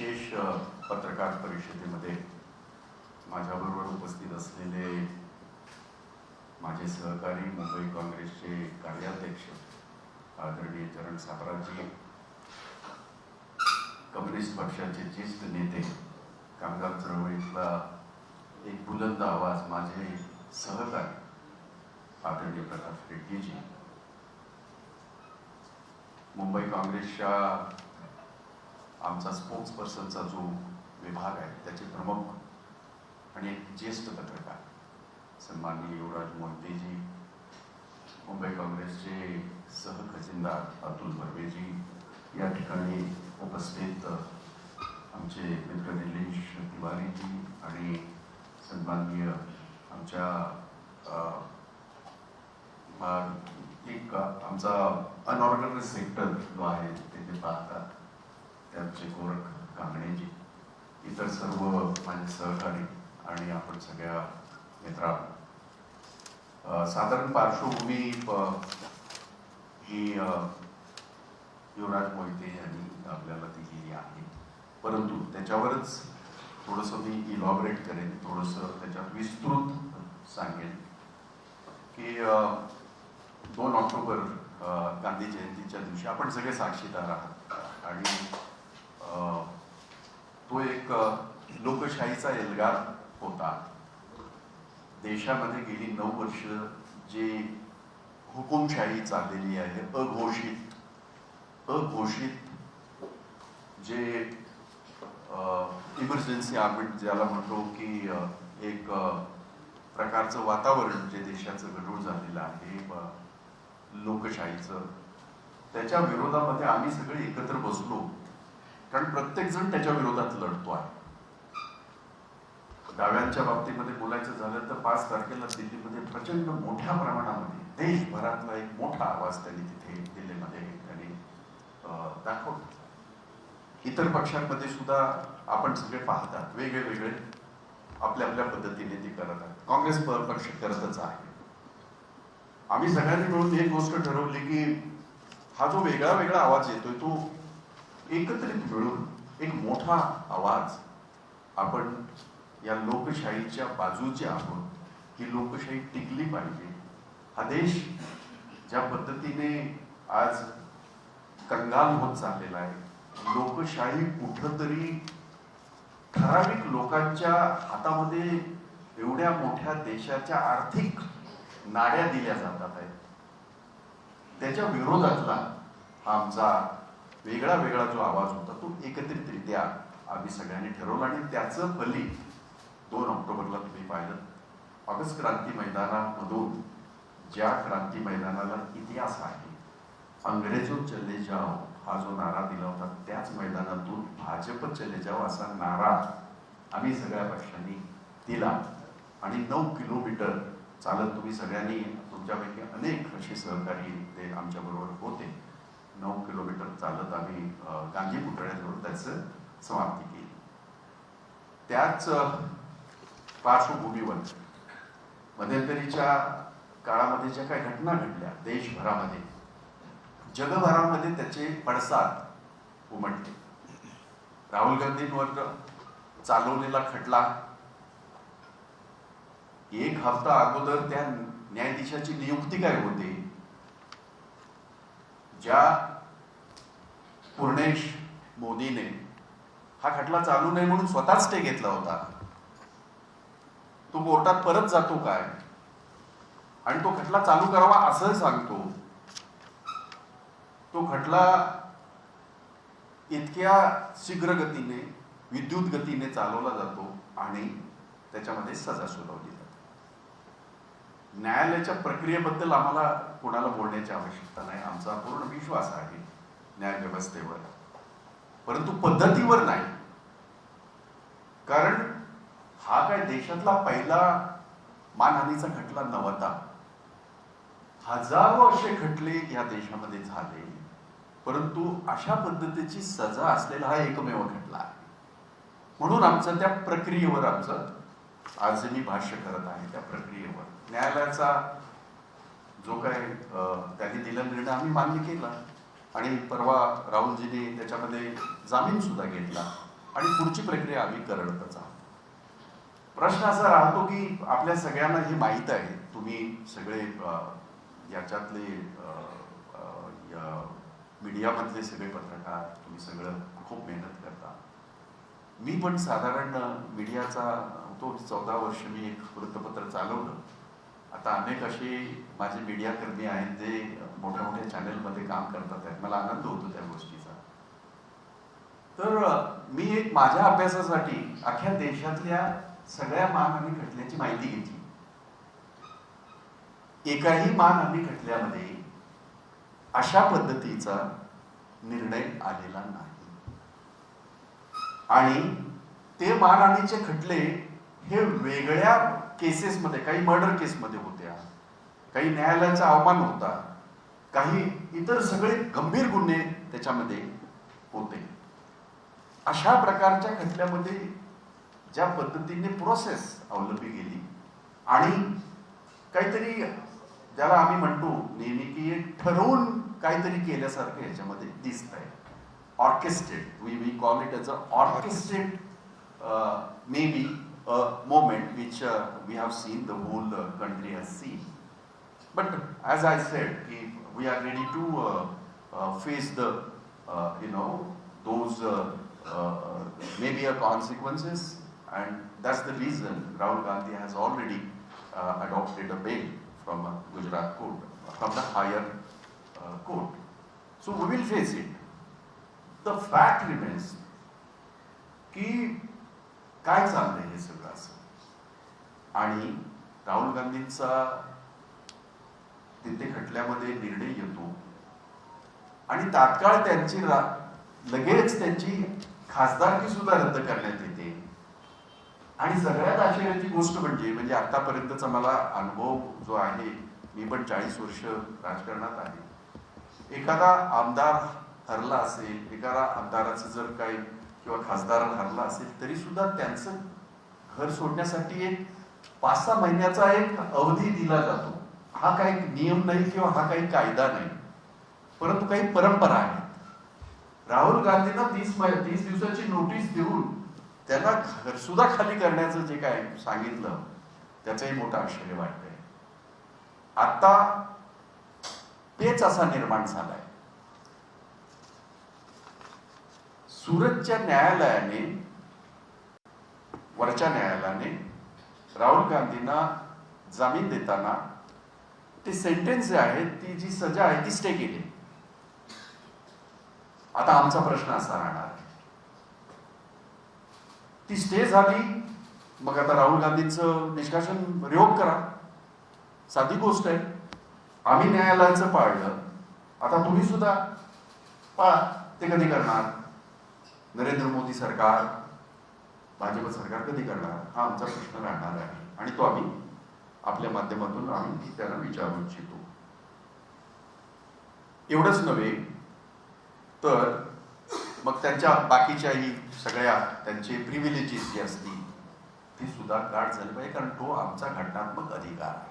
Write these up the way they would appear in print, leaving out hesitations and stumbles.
विशेष पत्रकार परिषदेमध्ये माझ्याबरोबर उपस्थित असलेले माझे सहकारी मुंबई काँग्रेसचे कार्याध्यक्ष आदरणीय चरण साबराजी, कम्युनिस्ट पक्षाचे ज्येष्ठ नेते, कामगार चळवळीतला एक बुलंद आवाज माझे सहकारी आदरणीय प्रकाश रेड्डीजी, मुंबई काँग्रेसच्या आमचा स्पोक्स पर्सनचा जो विभाग आहे त्याचे प्रमुख आणि एक ज्येष्ठ पत्रकार सन्माननीय युवराज मोहितेजी, मुंबई काँग्रेसचे सहखजिनदार अतुल बर्वेजी, या ठिकाणी उपस्थित आमचे मित्र निलेश तिवारीजी आणि सन्माननीय आमच्या एक आमचा अनऑर्गनाइज सेक्टर जो आहे ते पाहतात त्यांचे गोरख कांगणेजी, इतर सर्व माझे सहकारी आणि आपण सगळ्या मित्रांनो, साधारण पार्श्वभूमी ही युवराज मोहिते यांनी आपल्याला दिलेली आहे, परंतु त्याच्यावरच थोडंसं मी इलॉबरेट करेन, थोडंसं त्याच्यात विस्तृत सांगेन की 2 ऑक्टोबर गांधी जयंतीच्या दिवशी आपण सगळे साक्षीदार आहात आणि तो एक लोकशाहीचा एल्गार होता. देशामध्ये गेली 9 वर्ष जे हुकुमशाही चाललेली आहे, अघोषित जे इमर्जन्सी आर्मिट ज्याला म्हणतो की एक प्रकारचं वातावरण जे देशाचं गढूळ झालेलं आहे लोकशाहीचं, त्याच्या विरोधामध्ये आम्ही सगळे एकत्र बसलो, कारण प्रत्येक जण त्याच्या विरोधात लढतो आहे. डाव्यांच्या बाबतीमध्ये बोलायचं झालं तर 5 तारखेला दिल्लीमध्ये प्रचंड मोठ्या प्रमाणामध्ये देशभरातला एक मोठा आवाज त्यांनी तिथे दिल्लीमध्ये त्यांनी दाखवला. इतर पक्षांमध्ये सुद्धा आपण सगळे पाहतात, वेगळे वेगळे आपल्या आपल्या पद्धतीने ते करत आहेत. काँग्रेस पक्ष करतच आहे. आम्ही सगळ्यांनी मिळून एक गोष्ट ठरवली की हा जो वेगळा वेगळा आवाज येतोय तो एकत्रित मिळून एक मोठा आवाज आपण या लोकशाहीच्या बाजूचे आहोत, ही लोकशाही टिकली पाहिजे. हा देश ज्या पद्धतीने आज कंगाल होत चाललेला आहे, लोकशाही कुठंतरी ठराविक लोकांच्या हातामध्ये एवढ्या मोठ्या देशाच्या आर्थिक नाड्या दिल्या जातात आहेत, त्याच्या विरोधातला हा आमचा वेगळा वेगळा जो आवाज होता तो एकत्रितरित्या आम्ही सगळ्यांनी ठरवला आणि त्याचं फलित 2 ऑक्टोबरला तुम्ही पाहिलं. ऑगस्ट क्रांती मैदानामधून ज्या क्रांती मैदानाला इतिहास आहे, अंग्रेजो चले जाओ हा जो नारा दिला होता, त्याच मैदानातून भाजप चले जाओ असा नारा आम्ही सगळ्या पक्षांनी दिला आणि 9 किलोमीटर चालत, तुम्ही सगळ्यांनी तुमच्यापैकी अनेक असे सहकारी ते आमच्याबरोबर होते, 9 किलोमीटर चालत आम्ही गांधी पुतळ्याजवळ त्याचं समाप्ती केली. त्याच पार्श्वभूमीवर मध्यंतरीच्या काळामध्ये ज्या काही घटना घडल्या देशभरामध्ये, जगभरामध्ये त्याचे पडसाद उमटले. राहुल गांधींवर चालवलेला खटला, 1 हफ्ता अगोदर त्या न्यायाधीशाची नियुक्ती काय होते, ज्या पूर्णेश मोदीने हा खटला चालू नाही म्हणून स्वतः स्टे घेतला होता, तो कोर्टात परत जातो काय आणि तो खटला चालू करावा असं सांगतो. तो खटला इतक्या शीघ्र गतीने, विद्युत गतीने चालवला जातो आणि त्याच्यामध्ये सजा सुनावली जाते. न्यायालयाच्या प्रक्रियेबद्दल आम्हाला कोणाला बोलण्याची आवश्यकता नाही, आमचा पूर्ण विश्वास आहे न्याय व्यवस्थेवर, परंतु पद्धतीवर नाही. कारण हा काय देशातला पहिला मानहानीचा खटला नव्हता. हजारो असे खटले या देशामध्ये झाले, परंतु अशा पद्धतीची सजा असलेला हा एकमेव खटला आहे. म्हणून आमचं त्या प्रक्रियेवर, आमचं आज मी भाष्य करत आहे त्या प्रक्रियेवर, न्यायालयाचा जो काय त्यांनी दिलेला निर्णय आम्ही मान्य केला आणि परवा राहुलजींनी त्याच्यामध्ये जामीन सुद्धा घेतला. आणि पुढची प्रक्रिया आम्ही करतच आहोत. प्रश्न असा राहतो की आपल्या सगळ्यांना हे माहीत आहे, तुम्ही सगळे याच्यातले मीडियामधले सगळे पत्रकार, तुम्ही सगळं खूप मेहनत करता. मी पण साधारण मीडियाचा तो 14 वर्ष मी एक वृत्तपत्र चालवलं. आता अनेक असे माझे मीडियाकर्मी आहेत जे मोठ्या मोठ्या चॅनलमध्ये काम करतात आहेत. मला आनंद होतो त्या गोष्टीचा. तर मी एक माझ्या अभ्यासासाठी अख्ख्या देशातल्या सगळ्या मानहानी खटल्याची माहिती घेतली. एकाही मानहानी खटल्यामध्ये अशा पद्धतीचा निर्णय आलेला नाही. आणि ते मानहानीचे खटले हे वेगळ्या केसेसमध्ये, काही मर्डर केसमध्ये होत्या, काही न्यायालयाचा अवमान होता, काही इतर सगळे गंभीर गुन्हे त्याच्यामध्ये होते. अशा प्रकारच्या खटल्यामध्ये ज्या पद्धतीने प्रोसेस अवलंबली गेली आणि काहीतरी ज्याला आम्ही म्हणतो नेहमी की ठरवून काहीतरी केल्यासारखं याच्यामध्ये दिसत आहे. Orchestrate, we call it as a orchestrate maybe a moment which we have seen, the whole country has seen. But as I said, we are ready to face the those maybe consequences, and that's the reason Rahul Gandhi has already adopted a bail from Gujarat court, from the higher court. So we will face it. The fact remains की काय चाललंय हे सगळं असं. आणि राहुल गांधींचा तिथे खटल्यामध्ये निर्णय येतो आणि तात्काळ त्यांची लगेच त्यांची खासदारकी सुद्धा रद्द करण्यात येते. आणि सगळ्यात आश्चर्याची गोष्ट म्हणजे आतापर्यंतचा मला अनुभव जो आहे, मी पण 40 वर्ष राजकारणात आहे, एखादा आमदार हरला असेल, एखादा आमदाराचं जर काही किंवा खासदार हरला असेल तरी सुद्धा त्यांचं घर सोडण्यासाठी एक 5-6 महिन्याचा एक अवधी दिला जातो. हा काही नियम नाही किंवा हा काही कायदा नाही, परंतु काही परंपरा आहे. राहुल गांधींना 30 दिवसाची नोटीस देऊन त्यांना घर सुद्धा खाली करण्याचं जे काय सांगितलं त्याचंही मोठं आश्चर्य वाटतंय. आता तेच असा निर्माण झालाय. सुरतच्या न्यायालयाने, वरच्या न्यायालयाने राहुल गांधींना जामीन देताना ते सेंटेन्स जे आहे, ती जी सजा आहे ती स्टे केली. आता आमचा प्रश्न असा राहणार, ती स्टे झाली, मग आता राहुल गांधींचं निष्कासन रिवोक करा, साधी गोष्ट आहे. आम्ही न्यायालयाचं पाळलं, आता तुम्ही सुद्धा पाळा. ते कधी करणार? नरेंद्र मोदी सरकार, भाजप सरकार कधी करणार? हा आमचा प्रश्न राहणार आहे आणि तो आम्ही आपल्या माध्यमातून आम्ही त्यांना विचारू इच्छितो. एवढंच नव्हे तर मग त्यांच्या बाकीच्याही सगळ्या त्यांचे प्रिव्हिलेजेस जी असतील ती सुद्धा गाठ झाली पाहिजे, कारण तो आमचा घटनात्मक अधिकार आहे.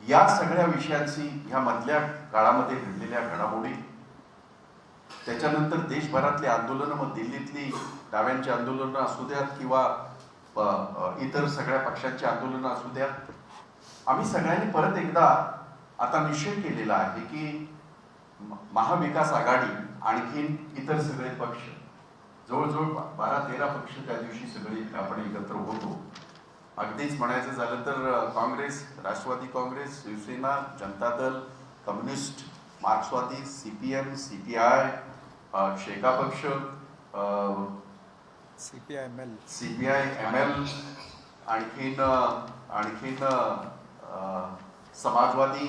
या सगळ्या विषयांची ह्या मधल्या काळामध्ये घडलेल्या घडामोडी, त्याच्यानंतर देशभरातली आंदोलनं, मग दिल्लीतली डाव्यांची आंदोलनं असू द्यात किंवा इतर सगळ्या पक्षांची आंदोलनं असू द्यात, आम्ही सगळ्यांनी परत एकदा आता निश्चय केलेला आहे की महाविकास आघाडी आणखीन इतर सगळे पक्ष, जवळजवळ 12-13 पक्ष त्या दिवशी सगळे आपण एकत्र होतो. अगदीच म्हणायचं झालं तर काँग्रेस, राष्ट्रवादी काँग्रेस, शिवसेना, जनता दल, कम्युनिस्ट, मार्क्सवादी, CPM, CPI, शेका पक्ष, CPI ML, आणखीन समाजवादी,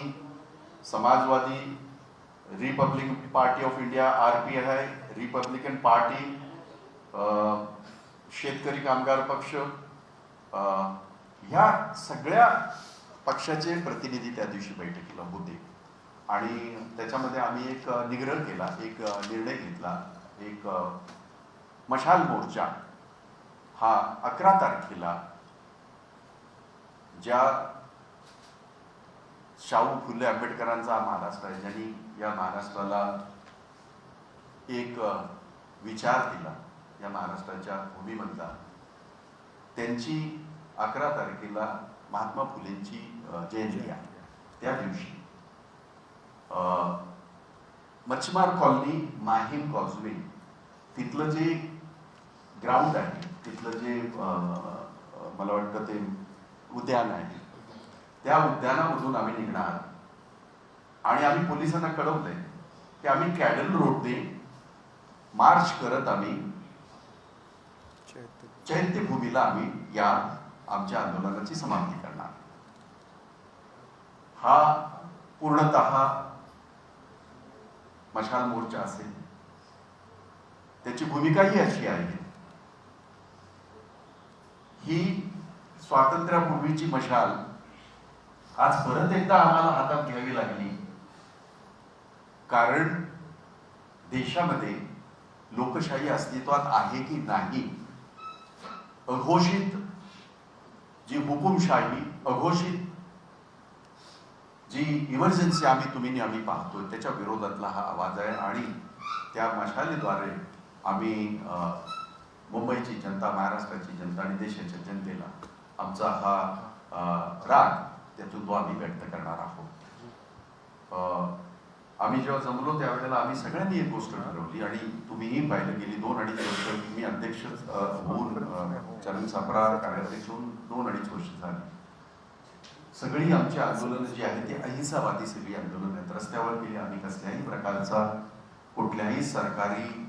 Republican Party of India RPI, Republican party, Shetkari Kamgar पक्ष, ह्या सगळ्या पक्षाचे प्रतिनिधी त्या दिवशी बैठकीला होते. आणि त्याच्यामध्ये आम्ही एक निग्रह केला, एक निर्णय घेतला, एक मशाल मोर्चा हा 11 तारखेला ज्या शाहू फुले आंबेडकरांचा महाराष्ट्र आहे, ज्यांनी या महाराष्ट्राला एक विचार दिला, या महाराष्ट्राच्या भूमीमधला, त्यांची 11 तारखेला महात्मा फुलेंची जयंती आहे. त्या दिवशी मच्छीमार कॉलनी, माहीम कॉजवे, तिथलं जे ग्राउंड आहे, तिथलं जे मला वाटतं ते उद्यान आहे, त्या उद्यानामधून आम्ही निघणार आणि आम्ही पोलिसांना कळवलंय की आम्ही कॅडल रोडने मार्च करत आम्ही चैत्यभूमीला आम्ही या आमच्या आंदोलनाची समाप्ती करणार. हा पूर्णतः मशाल मोर्चा असेल. त्याची भूमिकाही अशी आहे, ही स्वातंत्र्यापूर्वीची मशाल आज परत एकदा आम्हाला हातात घ्यावी लागली, कारण देशामध्ये लोकशाही अस्तित्वात आहे की नाही, अघोषित जी हुकुमशाही, अघोषित जी इमर्जन्सी आम्ही पाहतोय, त्याच्या विरोधातला हा आवाज आहे. आणि त्या मशालीद्वारे आम्ही मुंबईची जनता, महाराष्ट्राची जनता आणि देशाच्या जनतेला आमचा हा राग त्यातून तो आम्ही व्यक्त करणार आहोत. आम्ही जेव्हा जमलो त्यावेळेला आम्ही सगळ्यांनी एक गोष्ट ठरवली, आणि तुम्हीही पाहिलं, गेली 2-2.5 वर्ष मी अध्यक्ष होऊन, चरण सापरा कार्याध्यक्ष होऊन 2-2.5 वर्ष झाली. सगळी आमची आंदोलनं जी आहेत ती अहिंसावादी सगळी आंदोलन आहेत. रस्त्यावर गेली आम्ही कसल्याही प्रकारचा, कुठल्याही सरकारी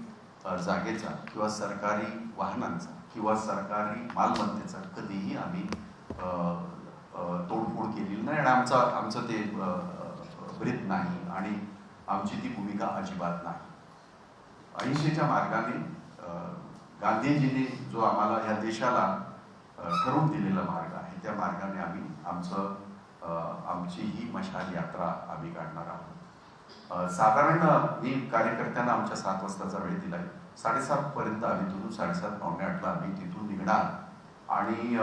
जागेचा किंवा सरकारी वाहनांचा किंवा सरकारी मालमत्तेचा कधीही आम्ही तोडफोड केलेली नाही, आणि आमचं ते ब्रीत नाही, आणि आमची ती भूमिका अजिबात नाही. अहिंसेच्या मार्गाने गांधीजींनी जो आम्हाला या देशाला ठरवून दिलेला मार्ग आहे, त्या मार्गाने आम्ही आमची ही मशाल यात्रा आम्ही काढणार आहोत. साधारण मी कार्यकर्त्यांना आमच्या 7 वाजताचा वेळ दिलाय. 7:30 पर्यंत आम्ही तिथून 7:30 पावणे 8ला आम्ही तिथून निघणार, आणि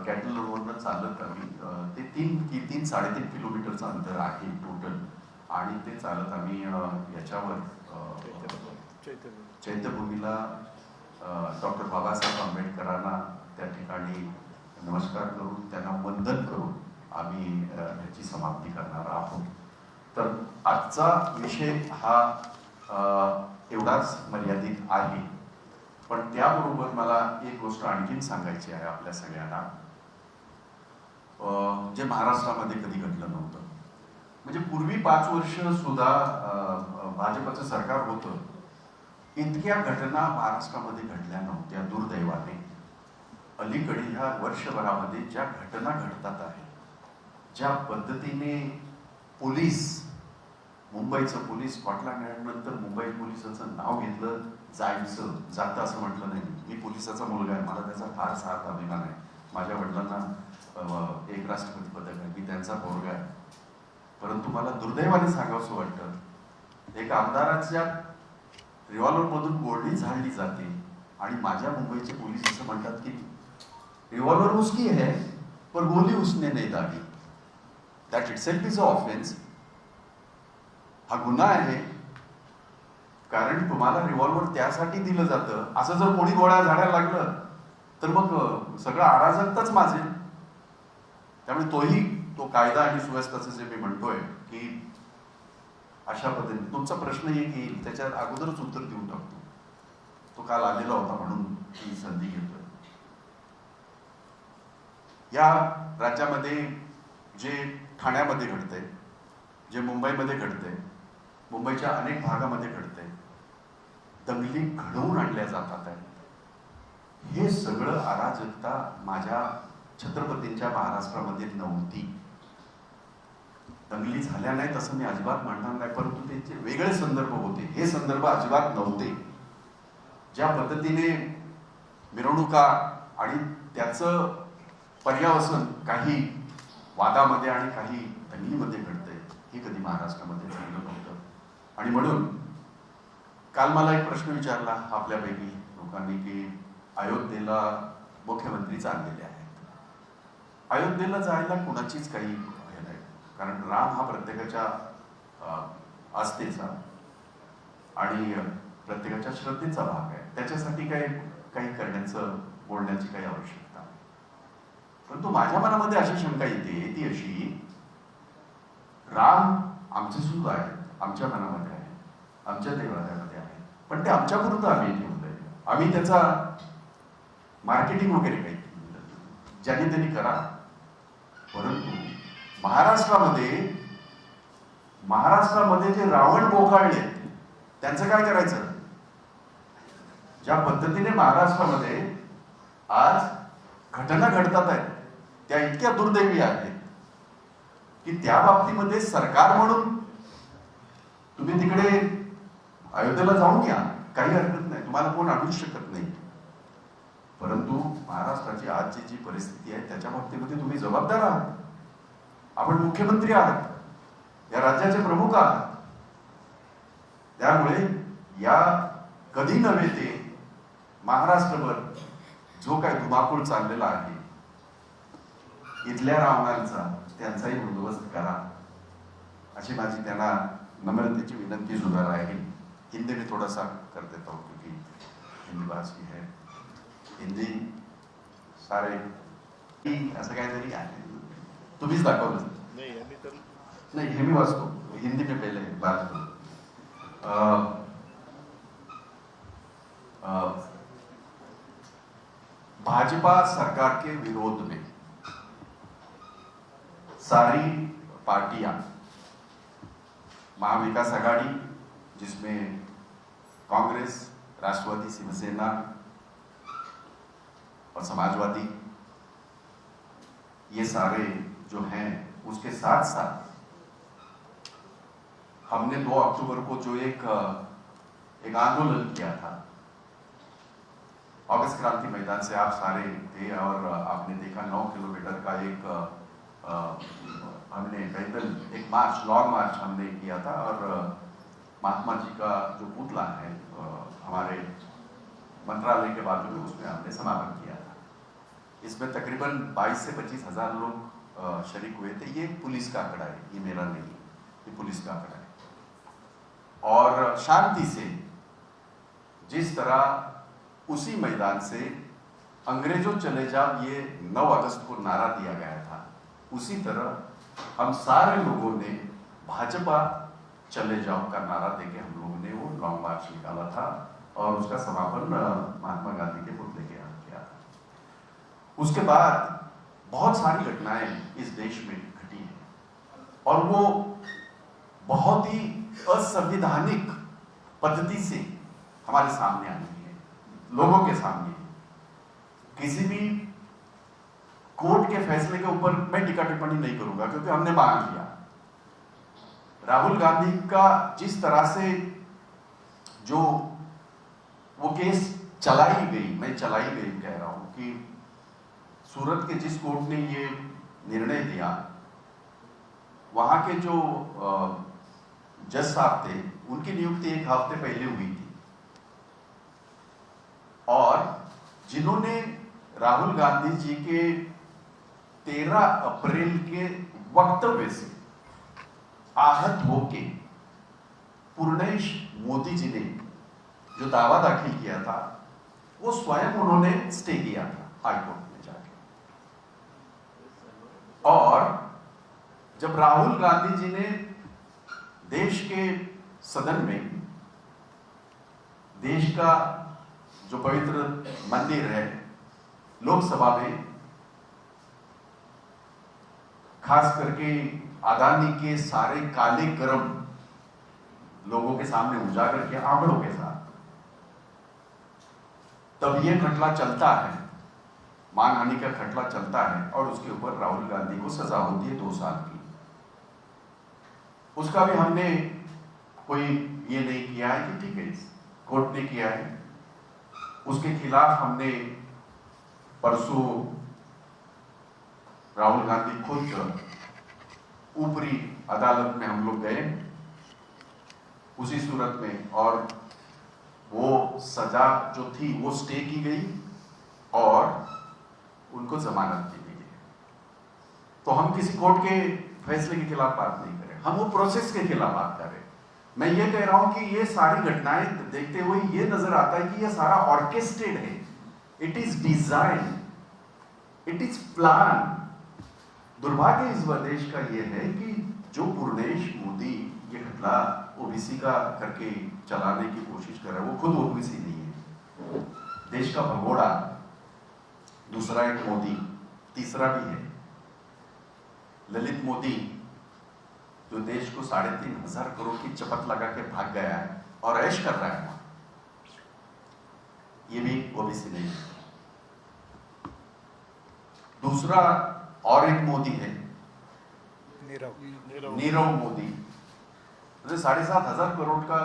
कॅटल रोडवरनं चालत आम्ही ते 3-3.5 किलोमीटरचं अंतर आहे टोटल, आणि ते चालत आम्ही याच्यावर चैत्यभूमीला डॉक्टर बाबासाहेब आंबेडकरांना त्या ठिकाणी नमस्कार करून, त्यांना वंदन करून आम्ही याची समाप्ती करणार आहोत. तर आजचा विषय हा एवढाच मर्यादित आहे, पण त्याबरोबर मला एक गोष्ट आणखीन सांगायची आहे आपल्या सगळ्यांना, जे महाराष्ट्रामध्ये कधी घडलं नव्हतं. म्हणजे पूर्वी 5 वर्ष सुद्धा भाजपचं सरकार होतं, इतक्या घटना महाराष्ट्रामध्ये घडल्या नव्हत्या. दुर्दैवाने अलीकडे ह्या वर्षभरामध्ये ज्या घटना घडतात आहेत, ज्या पद्धतीने पोलीस, मुंबईचं पोलीस, स्कॉटलँड यार्डनंतर मुंबई पोलिसाचं नाव घेतलं जातं असं म्हटलं नाही. मी पोलिसाचा मुलगा आहे, मला त्याचा फार सार्थ अभिमान आहे. माझ्या वडिलांना एक राष्ट्रपती पदक आहे, मी त्यांचा पोरगा आहे. परंतु मला दुर्दैवाने सांगावंसं वाटतं, एक आमदाराच्या रिव्हॉल्वरमधून गोळी झाडली जाते, आणि माझ्या मुंबईचे पोलीस असं म्हणतात की रिव्हॉल्वर उसकी है पर गोली उसने नहीं दागी. That itself is a offence. हा गुन्हा आहे, कारण तुम्हाला रिव्हॉल्वर त्यासाठी दिलं जातं. असं जर कोणी गोळ्या झाडायला लागलं तर मग सगळं अराजकताच माजेल. त्यामुळे तो कायदा आणि सुव्यवस्थेचं जे मी म्हणतोय की अशा पद्धतीने तुमचा प्रश्न येईल, त्याच्यात अगोदरच उत्तर देऊन टाकतो. तो काल आलेला होता म्हणून ही संधी घेतोय. या राज्यामध्ये जे ठाण्यामध्ये घडतंय, जे मुंबईमध्ये घडतंय, मुंबईच्या अनेक भागामध्ये घडतंय, दंगली घडवून आणल्या जातात आहे. हे सगळं अराजकता माझ्या छत्रपतींच्या महाराष्ट्रामध्ये नव्हती. दंगली झाल्या नाहीत असं मी अजिबात म्हणणार नाही, परंतु त्यांचे वेगळे संदर्भ होते. हे संदर्भ अजिबात नव्हते. ज्या पद्धतीने मिरवणुका आणि त्याचं पर्यावसन काही वादामध्ये आणि काही दंगलीमध्ये घडतंय, हे कधी महाराष्ट्रामध्ये झालं नव्हतं. आणि म्हणून काल मला एक प्रश्न विचारला आपल्यापैकी लोकांनी की अयोध्येला मुख्यमंत्री चाललेले आहेत. अयोध्येला जायला कुणाचीच काही हे नाही, कारण राम हा प्रत्येकाच्या आस्थेचा, आणि प्रत्येकाच्या श्रद्धेचा भाग आहे, त्याच्यासाठी काही करण्याचं बोलण्याची काही आवश्यकता नाही. परंतु माझ्या मनामध्ये अशी शंका येते, ती अशी, राम आमचे सुद्धा आहे, आमच्या मनामध्ये आहे, आमच्या देवालयामध्ये आहे, पण ते आमच्या पुरतं आम्ही ठेवलंय. आम्ही त्याचा मार्केटिंग वगैरे काही केलं, ज्याने त्यांनी करा. परंतु महाराष्ट्रामध्ये जे रावण बोकाळले त्यांचं काय करायचं? ज्या पद्धतीने महाराष्ट्रामध्ये आज घटना घडतात आहेत त्या इतक्या दुर्दैवी आहेत की त्या बाबतीमध्ये सरकार म्हणून तुम्ही तिकडे अयोध्येला जाऊन या, काही हरकत नाही, तुम्हाला कोण अडवू शकत नाही. परंतु महाराष्ट्राची आजची जी परिस्थिती आहे त्याच्या बाबतीमध्ये तुम्ही जबाबदार आहात. आपण मुख्यमंत्री आहात, या राज्याचे प्रमुख आहात. त्यामुळे या कधी नव्हे ते महाराष्ट्रभर जो काही धुमाकूळ चाललेला आहे इथल्या रावणांचा त्यांचाही बंदोबस्त करा, अशी माझी त्यांना नम्रतेची विनंती सुद्धा राहील. हिंदी में थोड़ा सा कर देता हूँ क्योंकि हिंदी भाषी है. हिंदी सारे असं काहीतरी आहे, तुम्हीच दाखवलं नहीं, हे मी वाचतो, हिंदी में पहले बात करूं. भाजपा सरकार के विरोध में सारी पार्टियां, महाविकास आघाड़ी जिसमें कांग्रेस, राष्ट्रवादी, शिवसेना और समाजवादी, ये सारे जो हैं, उसके साथ साथ हमने 2 अक्टूबर को जो एक आंदोलन किया था अगस्त क्रांति मैदान से, आप सारे थे और आपने देखा 9 किलोमीटर का हमने पैदल एक मार्च, लॉन्ग मार्च हमने किया था. और महात्मा जी का जो पुतला है हमारे मंत्रालय के बाजू में, उसमें हमने समापन किया था. इसमें तकरीबन 22 से 25 हजार लोग शरीक हुए थे. ये पुलिस का आंकड़ा है, ये मेरा नहीं, ये पुलिस का आंकड़ा है. और शांति से जिस तरह उसी मैदान से अंग्रेजों चले जाओ ये 9 अगस्त को नारा दिया गया था, उसी तरह हम सारे लोगों ने भाजपा चले जाओ का नारा देके हम लोगों ने वो लॉन्ग मार्च निकाला था और उसका समापन महात्मा गांधी के पुतले के यहाँ किया था. उसके बाद बहुत सारी घटनाएं इस देश में घटी हैं और वो बहुत ही असंवैधानिक पद्धति से हमारे सामने आई है, लोगों के सामने. किसी भी कोर्ट के फैसले के ऊपर मैं टीका टिप्पणी नहीं करूंगा क्योंकि हमने मांग लिया. राहुल गांधी का जिस तरह से जो वो केस चलाई गई, मैं चलाई गई कह रहा हूं कि सूरत के जिस कोर्ट ने ये निर्णय दिया, वहां के जो जज साहब थे उनकी नियुक्ति 1 हफ्ते पहले हुई थी और जिन्होंने राहुल गांधी जी के 13 अप्रैल के वक्तव्य से आहत होके पूर्णेश मोदी जी ने जो दावा दाखिल किया था वो स्वयं उन्होंने स्टे किया था हाईकोर्ट में जाके. और जब राहुल गांधी जी ने देश के सदन में देश का जो पवित्र मंदिर है लोकसभा में, खास करके अदानी के सारे काले कर्म लोगों के सामने उजागर किया आंकड़ों के साथ, तब यह खटला चलता है, मानहानि का खटला चलता है और उसके ऊपर राहुल गांधी को सजा होती है 2 साल की. उसका भी हमने कोई ये नहीं किया है कि ठीक है कोर्ट ने किया है, उसके खिलाफ हमने परसों राहुल गांधी खुद ऊपरी अदालत में हम लोग गए उसी सूरत में और वो सजा जो थी वो स्टे की गई और उनको जमानत दी गई. तो हम किसी कोर्ट के फैसले के खिलाफ बात नहीं करें, हम वो प्रोसेस के खिलाफ बात करें. मैं ये कह रहा हूं कि ये सारी घटनाएं देखते हुए ये नजर आता है कि ये सारा ऑर्केस्ट्रेटेड है, it is design, it is plan. दुर्भाग्य इस देश का ये है कि जो पूर्णेश मोदी ये घटना ओबीसी का करके चलाने की कोशिश कर रहा है, वो खुद ओबीसी नहीं है, देश का भगोड़ा। दूसरा एक मोदी, तीसरा भी है ललित मोदी, जो देश को 3,500 करोड़ की चपत लगा के भाग गया है और ऐश कर रहा है, ये भी ओबीसी नहीं है। दूसरा और एक मोदी है नीरव मोदी, जो 7,500 करोड़ का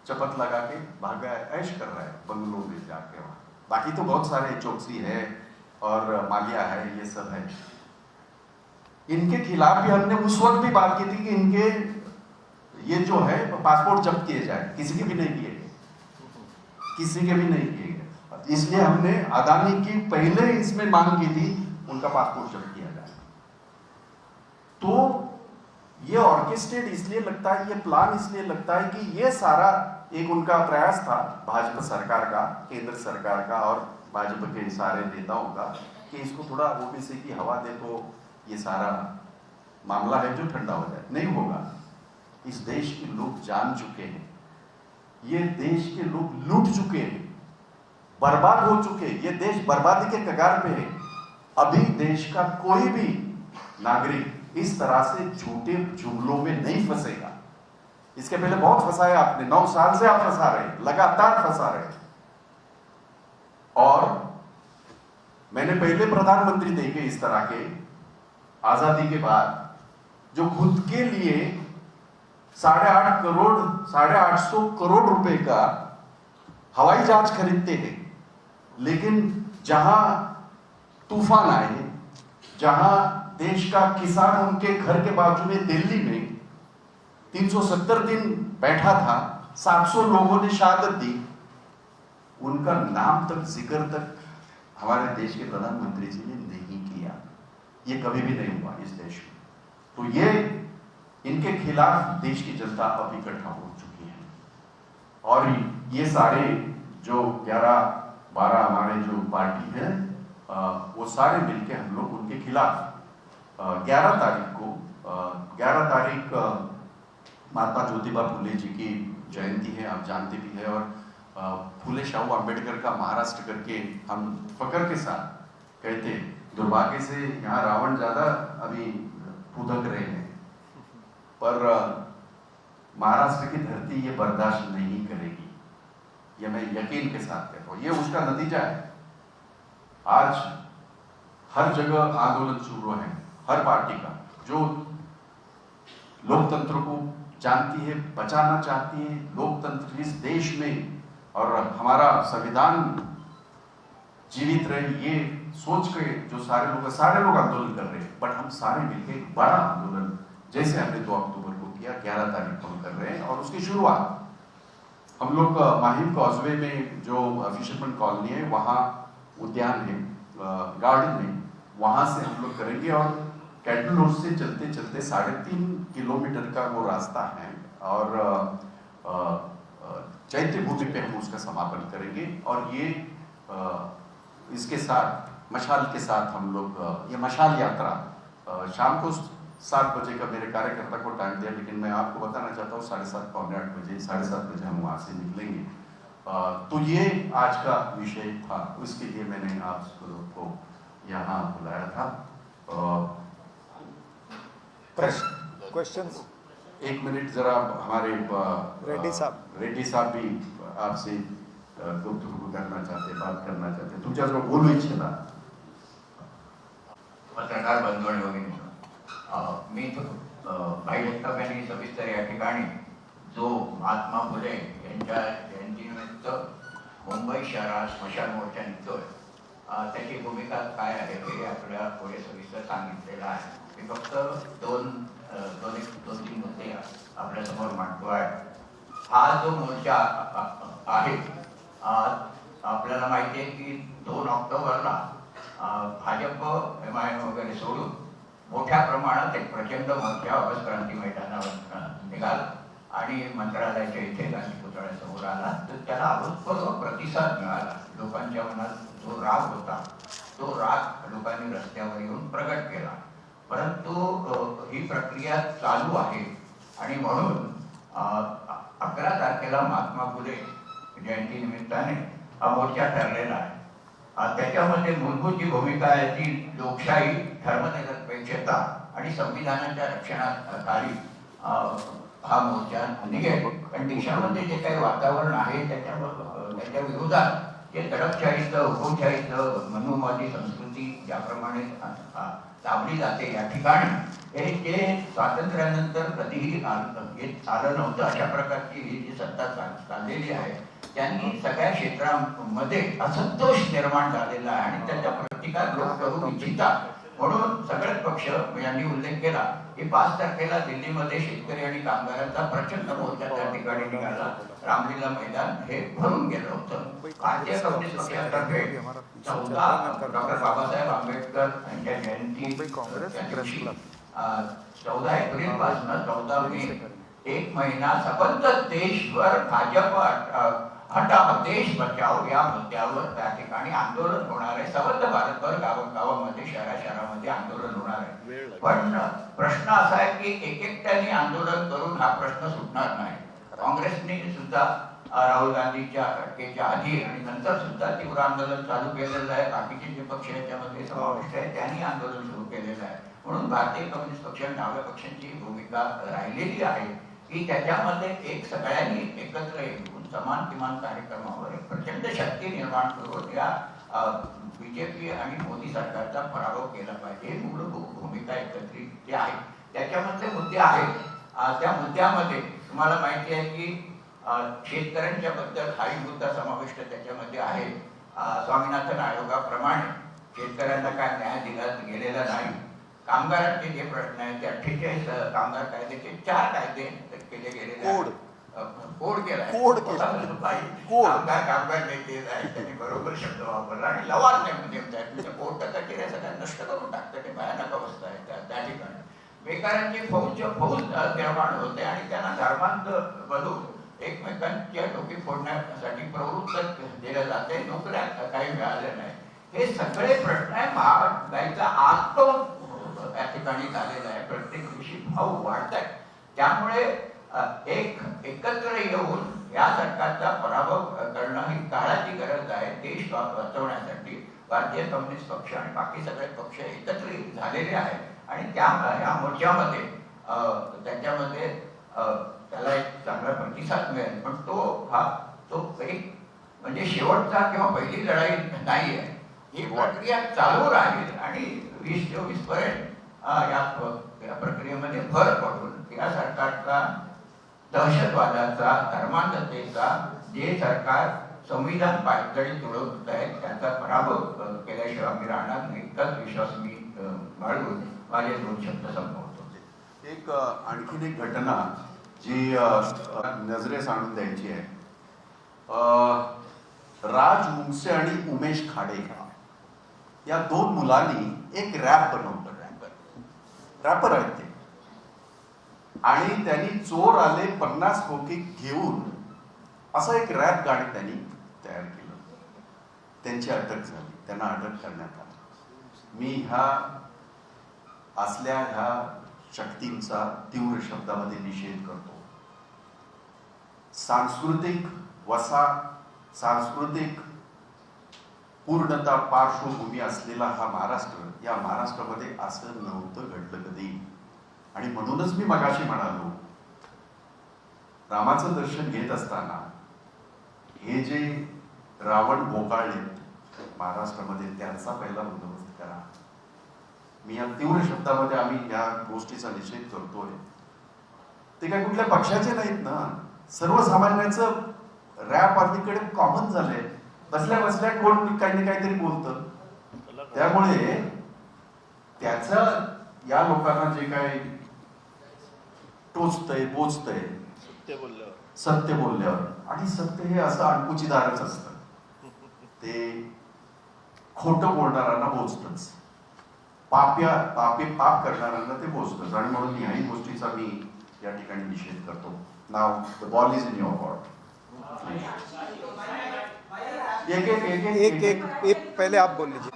चपत लगा के भाग गया है, ऐश कर रहा है बंगलोर में जाके। वहां बाकी तो बहुत सारे, चौकसी है और मालिया है, ये सब है। इनके खिलाफ भी हमने उस वक्त भी बात की थी कि इनके ये जो है पासपोर्ट जब्त किए जाए, किसी के भी नहीं किए गए, किसी के भी नहीं किए गए। इसलिए हमने अदानी की पहले इसमें मांग की थी, उनका पासपोर्ट जब्त किया जाए। तो ये ऑर्केस्ट्रेट इसलिए लगता है, ये प्लान इसलिए लगता है कि ये सारा एक उनका प्रयास था भाजपा सरकार का, केंद्र सरकार का और भाजपा के सारे नेताओं का, कि इसको थोड़ा ओबीसी की हवा दे तो ये सारा मामला है जो ठंडा हो जाए। नहीं होगा। इस देश के लोग जान चुके हैं, ये देश के लोग लूट चुके हैं, बर्बाद हो चुके हैं, ये देश बर्बादी के कगार पे है। अभी देश का कोई भी नागरिक इस तरह से झूठे जुमलों में नहीं फंसेगा। इसके पहले बहुत फंसाया आपने, 9 साल से आप फंसा रहे, लगातार फंसा रहे। और मैंने पहले प्रधानमंत्री देखे इस तरह के आजादी के बाद, जो खुद के लिए 850 करोड़ रुपए का हवाई जहाज खरीदते हैं, लेकिन जहां तूफान आए, जहां देश का किसान उनके घर के बाजू में दिल्ली में 370 दिन बैठा था, 700 लोगों ने शहादत दी, उनका नाम तक, जिक्र तक हमारे देश के प्रधानमंत्री जी ने नहीं किया। ये कभी भी नहीं हुआ इस देश में। तो ये इनके खिलाफ देश की जनता अब इकट्ठा हो चुकी है, और ये सारे जो 11-12 हमारे जो पार्टी है, वो सारे मिलके हम लोग उनके खिलाफ 11 तारीख महात्मा ज्योतिबा फुले जी की जयंती है, आप जानते भी है, और फुले शाहू अंबेडकर का महाराष्ट्र करके हम फकर के साथ कहते हैं। दुर्भाग्य से यहाँ रावण ज्यादा अभी फुदक रहे हैं, पर महाराष्ट्र की धरती ये बर्दाश्त नहीं करेगी, ये मैं यकीन के साथ कहता हूँ। ये उसका नतीजा है। आज हर जगह आंदोलन शुरू है, हर पार्टी का, जो लोकतंत्र को जानती है, बचाना चाहती है, लोकतंत्र इस देश में और हमारा संविधान जीवित रहे, ये सोच के जो सारे लोग आंदोलन कर रहे हैं। बट हम सारे मिलकर एक बड़ा आंदोलन, जैसे हमने 2 अक्टूबर को किया, 11 तारीख को हम कर रहे हैं। और उसकी शुरुआत हम लोग माहिम कॉजवे में जो फिशरमैन कॉलोनी है, वहाँ उद्यान है, गार्डन में, वहां से हम लोग करेंगे। और कैटल रोड से चलते चलते 3.5 किलोमीटर का वो रास्ता है, और चैत्य भूमि पे हम उसका समापन करेंगे। और ये इसके साथ मशाल के साथ हम लोग ये मशाल यात्रा शाम को 7 बजे का मेरे कार्यकर्ता को टाइम दिया, लेकिन मैं आपको बताना चाहता हूँ 7:30 पौने 8 बजे, 7:30 बजे हम वहाँ से निकलेंगे। तो ये आज का विषय था, उसके लिए मैंने आप सबको यहाँ बुलाया था। क्वेश्चन्स 1 मिनट जरा, हमारे रेड्डी साहब भी आपसे गुफ्तगू करना चाहते, बात करना चाहते, तुमच्या जवळ बोलू इच्छिता. पत्रकार बंधू आणि भगिनी, मी भाई जगताप यांनी सविस्तर या ठिकाणी जो महात्मा फुले यांच्या जयंतीनिमित्त मुंबई शहरात स्मशान मोर्चा निघतोय, त्याची भूमिका काय आहे हे आपल्याला थोडे सविस्तर सांगितलेलं आहे. मी फक्त दोन तीन मुद्दे आपल्या समोर मांडतो आहे. हा जो मोर्चा आहे, आपल्याला माहिती आहे की 2 ऑक्टोबरला भाजप MIM वगैरे सोडून मोठ्या प्रमाणात एक प्रचंड मोर्चा ऑगस्ट क्रांती मैदानावर निघाला आणि मंत्रालयाच्या इथे गांधी पुतळ्यासमोर आला, तर त्याला अभूतपूर्व प्रतिसाद मिळाला. लोकांच्या मनात जो राग होता तो राग लोकांनी रस्त्यावर येऊन प्रगट केला. परंतु ही प्रक्रिया चालू आहे आणि म्हणून 11 तारखेला महात्मा फुले जयंती निमित्ताने हा मोर्चा ठरलेला आहे. त्याच्यामध्ये मूलभूत जी भूमिका आहे ती लोकशाही, धर्मनिरपेक्षता आणि संविधानाच्या रक्षणाखाली हा मोर्चा निघेल. पण देशामध्ये जे काही वातावरण आहे त्याच्या विरोधात जे दडपशाहीचं, हुकुमशाहीचं, मनुवादी संस्कृती ज्याप्रमाणे दाबली जाते या ठिकाणी, हे जे स्वातंत्र्यानंतर कधीही आलं नव्हतं, अशा प्रकारची ही जी सत्ता चाललेली आहे त्यांनी सगळ्या क्षेत्रांमध्ये असंतोष निर्माण झालेला आहे आणि त्याचा प्रतिकार लोक करू इच्छितात. म्हणून सगळेच पक्ष यांनी उल्लेख केला की 5 तारखेला दिल्लीमध्ये शेतकरी आणि कामगारांचा प्रचंड मोर्चा त्या ठिकाणी निघाला. रामलीला मैदान हे भरून गेलं होतं. भारतीय कम्युनिस्ट पक्षातर्फे 14 डॉक्टर बाबासाहेब आंबेडकर यांच्या जयंती 14 एप्रिल पासून 14 मे 1 महिना सबंध देशभर भाजप हटाव देश बचाव या मुद्द्यावर त्या ठिकाणी आंदोलन होणार आहे. सबंध भारतभर गावागावामध्ये, शहराशहरामध्ये आंदोलन होणार आहे. पण प्रश्न असा आहे की एकट्याने आंदोलन करून हा प्रश्न सुटणार नाही. काँग्रेसने सुद्धा राहुल गांधीच्या अटकेच्या आधी आणि नंतर सुद्धा तीव्र आंदोलन चालू केलेलं आहे. बाकीचे जे पक्ष याच्यामध्ये समाविष्ट आहेत त्यांनी आंदोलन सुरू केलेलं आहे. म्हणून भारतीय कम्युनिस्ट पक्ष आणि डाव्या पक्षांची भूमिका राहिलेली आहे की त्याच्यामध्ये एक सगळ्यांनी एकत्र येऊन समान किमान कार्यक्रमावर एक प्रचंड शक्ती निर्माण करून या बीजेपी आणि मोदी सरकारचा पराभव केला पाहिजे. ही मूलभूत भूमिका एकत्रित जी आहे त्याच्यामधले मुद्दे आहेत. त्या मुद्द्यामध्ये तुम्हाला माहिती आहे की शेतकऱ्यांच्या बद्दल हाही मुद्दा समाविष्ट त्याच्यामध्ये आहे. स्वामीनाथन आयोगाप्रमाणे शेतकऱ्यांना काय न्याय दिला गेलेला नाही. कामगारांचे जे प्रश्न आहेत ते 48 कामगार कायद्याचे 4 कायदे केले गेलेले आहेत. कोड केलाय, कामगार नेते आहेत त्यांनी बरोबर शब्द वापरला आणि लवाद नेमतात. कोर्ट कचेऱ्या सगळ्या नष्ट करून टाकतात. ते भयानक अवस्था आहे त्या ठिकाणी. बेकारांची फौज निर्माण होते आणि त्यांना धर्मांध बनवून एकमेकांच्या डोकी फोडण्यासाठी प्रवृत्त केलं जाते. नोकऱ्या काही मिळाल्या नाही. हे सगळे प्रश्न आहे. महागाईचा आग त्या ठिकाणी झालेला आहे. प्रत्येक दिवशी भाव वाढत आहे. त्यामुळे एकत्र येऊन या सरकारचा पराभव करणं ही काळाची गरज आहे. देश वाचवण्यासाठी भारतीय कम्युनिस्ट पक्ष आणि बाकी सगळे पक्ष एकत्रित झालेले आहेत आणि या मोर्चामध्ये त्याच्यामध्ये त्याला एक चांगला प्रतिसाद मिळेल. पण तो एक म्हणजे शेवटचा किंवा पहिली लढाई नाही आहे. ही प्रक्रिया चालू राहील आणि 2024 पर्यंत या प्रक्रियेमध्ये भर पडून या सरकारचा दहशतवादाचा, धर्मांधतेचा जे सरकार संविधान पायदळी तुडवत आहे त्याचा पराभव केल्याशिवाय आम्ही राहणार नाही. इतकाच विश्वास मी बाळगून माझे 2 शब्द संपवतो. एक आणखीन एक घटना जी नजरेस आणून द्यायची आहे. राज मुंगसे आणि उमेश खाडे या 2 मुलांनी एक रॅप बनवलं. रॅपर आहेत ते. आणि त्यांनी चोर आले 50 खोकी घेऊन असं एक रॅप गाणं त्यांनी तयार केलं. त्यांची अटक झाली. त्यांना अटक करण्यात आली. मी ह्या शक्तींचा तीव्र शब्दामध्ये निषेध करतो. सांस्कृतिक वसा, सांस्कृतिक पूर्णता पार्श्वभूमी असलेला हा महाराष्ट्र, या महाराष्ट्रामध्ये असं नव्हतं घडलं कधी. आणि म्हणूनच मी मगाशी म्हणालो, रामाचं दर्शन घेत असताना हे जे रावण भोकाळले महाराष्ट्रामध्ये त्यांचा पहिला बंदोबस्त करा. मी या तीव्र शब्दामध्ये आम्ही या गोष्टीचा निषेध करतोय. ते काय कुठल्या पक्षाचे नाहीत ना, सर्वसामान्याचं रॅप अलीकडे कॉमन झालंय. बसल्या बसल्या कोण काही ना काहीतरी बोलतं. त्यामुळे त्याचं या लोकांना जे काय टोचतंय, बोचतंय सत्य बोलल्यावर, आणि सत्य हे असं अणकुचीदारच असतं. ते खोटं बोलणाऱ्यांना बोचतच, पाप करणाऱ्यांना ते बोचतच. आणि म्हणून याही गोष्टीचा मी या ठिकाणी निषेध करतो. Now the ball is in your court. एक पहले आप बोल लीजिए.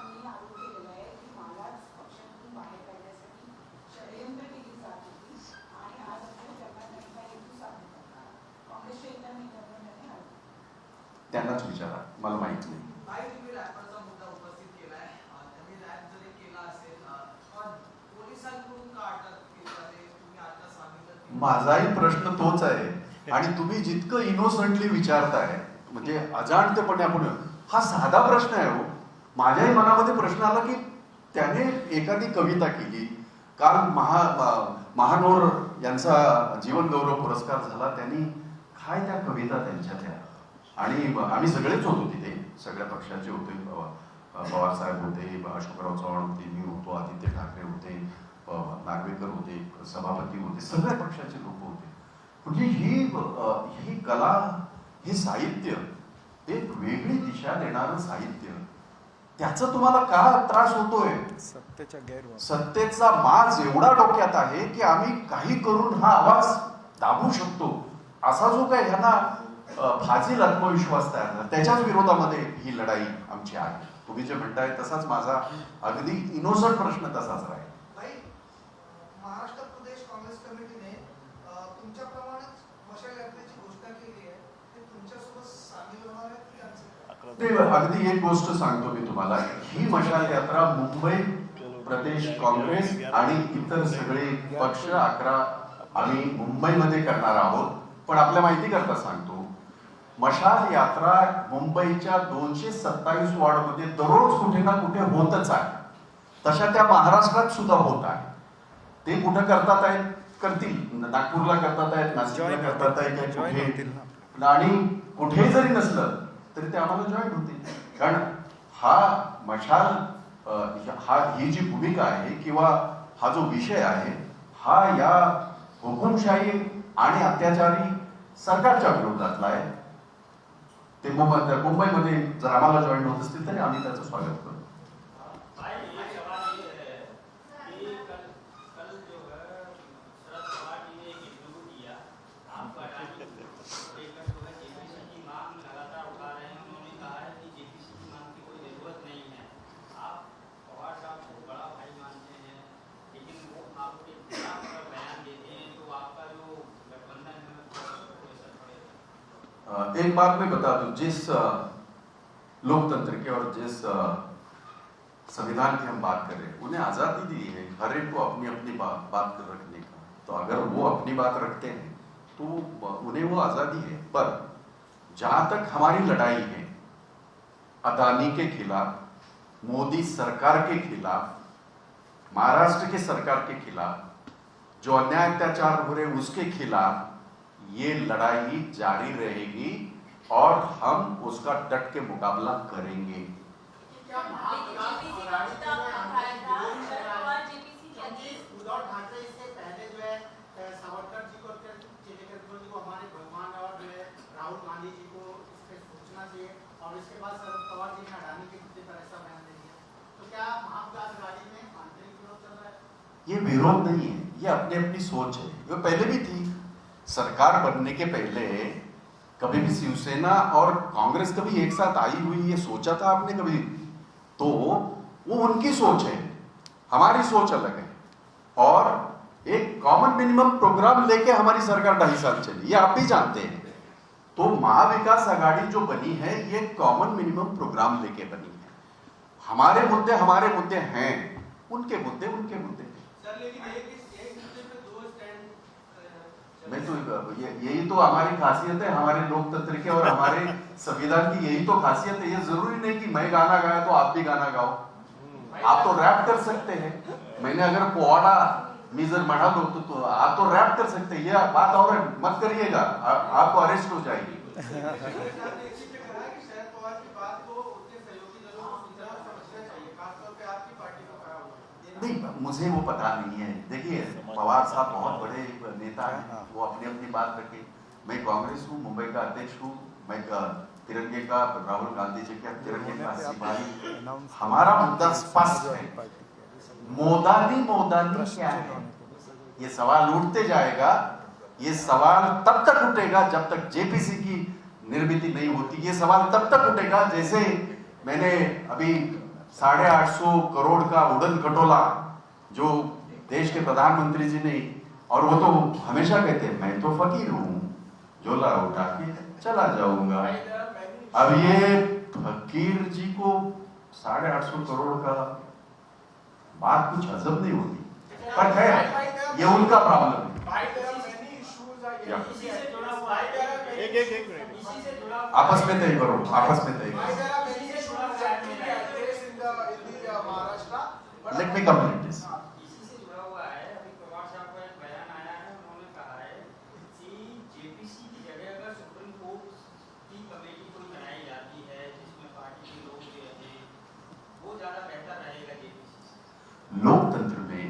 त्यांनाच विचारा, मला माहित नाही. काय तुम्ही रॅपरचा मुद्दा उपस्थित केलाय? त्यांनी रॅप जरी केला असेल पण पोलिसांकडून का अटक केली जाते? तुम्ही आता सांगितलं की माझाही प्रश्न तोच आहे आणि तुम्ही जितकं इनोसंटली विचारताय म्हणजे अजाणतेपणे आपण, हा साधा प्रश्न आहे हो. माझ्याही मनामध्ये प्रश्न आला की त्याने एखादी कविता केली, काल महानोर यांचा जीवन गौरव पुरस्कार झाला, त्यांनी काय त्या कविता त्यांच्या त्या, आणि आम्ही सगळेच होतो तिथे, सगळ्या पक्षाचे होते, पवार साहेब होते, अशोकराव चव्हाण होते, मी होतो, आदित्य ठाकरे होते, नागवेकर होते, सभापती होते, सगळ्या पक्षाचे लोक होते. म्हणजे ही कला, हे साहित्य, एक वेगळी दिशा देणारं साहित्य, त्याचा तुम्हाला का त्रास होतोय? सत्तेच्या गैरवापर, सत्तेचा माज एवढा डोक्यात आहे की आम्ही काही करून हा आवाज दाबू शकतो, असा जो काय ह्यांना फाजील आत्मविश्वास तयार झाला, त्याच्याच विरोधामध्ये ही लढाई आमची आहे. तुम्ही जे म्हणताय तसाच माझा अगदी इनोसंट प्रश्न तसाच राहील. भाई, महाराष्ट्र प्रदेश काँग्रेस कमिटीने तुमच्याप्रमाणेच मशाल यात्रेची घोषणा केली आहे. ते तुमच्यासोबत सामील होणार आहेत की त्यांचं? ते अगदी एक गोष्ट सांगतो मी तुम्हाला, ही मशाल यात्रा मुंबई प्रदेश काँग्रेस आणि इतर सगळे पक्ष 11 आम्ही मुंबईमध्ये करणार आहोत. पण आपल्या माहिती करता सांगतो, मशाल यात्रा मुंबईच्या 227 वॉर्डमध्ये दररोज कुठे ना कुठे होतच आहे. तशा त्या महाराष्ट्रात सुद्धा होत आहे. ते कुठं करतात आहेत, करतील, नागपूरला करतात आहेत, नाशिकला करतात आहेत, कुठे, आणि कुठे जरी नसलं तरी ते आम्हाला जॉईन होतील. कारण हा मशाल, ही जी भूमिका आहे किंवा हा जो विषय आहे, हा या हुकुमशाही आणि अत्याचारी सरकारच्या विरोधातला आहे. ते मुंबईमध्ये जर आम्हाला जॉईन होत असतील तरी आम्ही त्याचं स्वागत करू. एक बात मैं बता दूं, जिस लोकतंत्र के और जिस संविधान की हम बात कर रहे हैं, उन्हें आजादी दी है हर एक को अपनी अपनी बात रखने का. तो अगर वो अपनी बात रखते हैं तो उन्हें वो आजादी है. पर जहां तक हमारी लड़ाई है अदानी के खिलाफ, मोदी सरकार के खिलाफ, महाराष्ट्र के सरकार के खिलाफ, जो अन्याय अत्याचार हो रहे उसके खिलाफ, ये लड़ाई जारी रहेगी और हम उसका डट के मुकाबला करेंगे. उद्धव ठाकरे इससे पहले जो है सावरकर जी को, चिलेकर जी को हमारे भगवान और जो है राहुल गांधी जी को इस पे सोचना चाहिए, और इसके बाद शरद पवार जी ने अडानी के मुद्दे पर ऐसा बयान दे दिया. तो क्या महाविकास अघाड़ी में आंतरिक विरोध चल रहा है? ये विरोध नहीं है, ये अपनी अपनी सोच है. ये पहले भी थी. सरकार बनने के पहले कभी भी शिवसेना और कांग्रेस कभी एक साथ आई हुई ये सोचा था आपने कभी? तो वो उनकी सोच है, हमारी सोच अलग है. और एक कॉमन मिनिमम प्रोग्राम लेके हमारी सरकार 2.5 साल चली, ये आप भी जानते हैं. तो महाविकास आघाड़ी जो बनी है ये कॉमन मिनिमम प्रोग्राम लेके बनी है. हमारे मुद्दे हैं, उनके मुद्दे सर, लेकिन एक मुद्दे पे दो स्टैंड. मैं तो यही तो हमारी खासियत है, हमारे लोकतंत्र की और हमारे संविधान की यही तो खासियत है. ये जरूरी नहीं कि मैं गाना गाया तो आप भी गाना गाओ. आप तो रैप कर सकते हैं. मैंने अगर पोवाडा मी जर म्हणालो तो आप तो रैप कर सकते हैं. ये बात और मत करिएगा, आपको अरेस्ट हो जाएगी. नहीं, मुझे वो पता नहीं है. देखिए, पवार साहब बहुत बड़े नेता हैं, वो अपनी अपनी बात रखे. मैं कांग्रेस हूँ, मुंबई का अध्यक्ष हूँ, मैं तिरंगे का, राहुल गांधी जी के तिरंगे का सिपाही. हमारा मुद्दा स्पष्ट है. मोदानी क्या है, ये सवाल उठते जाएगा ये सवाल तब तक उठेगा जब तक जेपीसी की निर्मिति नहीं होती। ये सवाल तब तक उठेगा जैसे मैंने अभी 850 करोड़ का उड़न खटोला जो देश के प्रधानमंत्री जी ने, और वो तो हमेशा कहते हैं मैं तो फकीर हूँ, झोला उठा के चला जाऊंगा। अब ये फकीर जी को 850 करोड़ का बात कुछ हजम नहीं होती, पर खैर ये उनका प्रॉब्लम है। एक मिनट आपस में तय करो, आपस में तय करो। लेट मी कंप्लीट दिस। इसी से जुड़ा हुआ है, अभी पवार साहब का एक बयान आया है, उन्होंने कहा है कि जेपीसी की जगह अगर सुप्रीम कोर्ट की कमेटी कोई बनाई जाती है जिसमें पार्टी के लोग भी रहे, वो ज्यादा बेहतर रहेगा जेपीसी से। लोकतंत्र में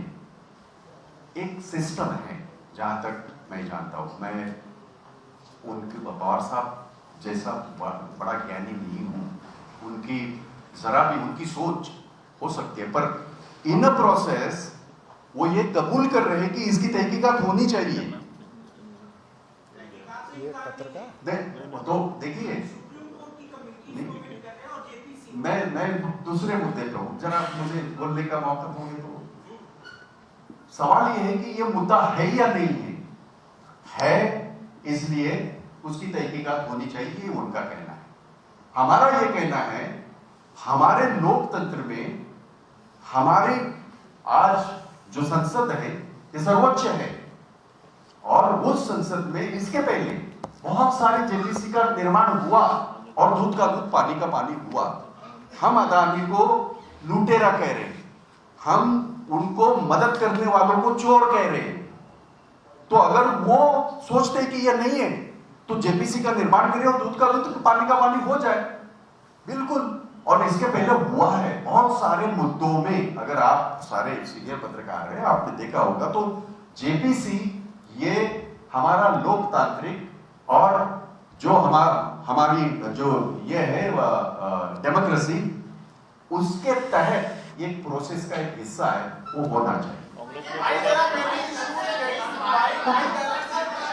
एक सिस्टम है, जहां तक मैं जानता हूं, मैं उनके पवार साहब जैसा बड़ा ज्ञानी नहीं हूं, उनकी जरा भी उनकी सोच हो सकती है, पर इन अ प्रोसेस वो ये कबूल कर रहे हैं कि इसकी तहकीकात होनी चाहिए। ये पत्रकार तो देखिए, मैं दूसरे मुद्दे पे हूं, जरा मुझे बोलने का मौका दोगे तो। सवाल ये है कि ये मुद्दा है या नहीं है इसलिए उसकी तहकीकात होनी चाहिए, ये उनका कहना है। हमारा ये कहना है, हमारे लोकतंत्र में हमारे आज जो संसद है ये सर्वोच्च है, और उस संसद में इसके पहले बहुत सारे जेपीसी का निर्माण हुआ और दूध का दूध पानी का पानी हुआ। हम अदानी को लुटेरा कह रहे हैं, हम उनको मदद करने वालों को चोर कह रहे हैं। तो अगर वो सोचते हैं कि ये नहीं है तो जेपीसी का निर्माण करें और दूध का दूध पानी का पानी हो जाए, बिल्कुल। और इसके पहले हुआ है बहुत सारे मुद्दों में, अगर आप सारे सीनियर पत्रकार हैं, आपने देखा होगा, तो जेपीसी ये हमारा लोकतांत्रिक और जो हमारी जो ये है डेमोक्रेसी, उसके तहत एक प्रोसेस का एक हिस्सा है, वो होना चाहिए।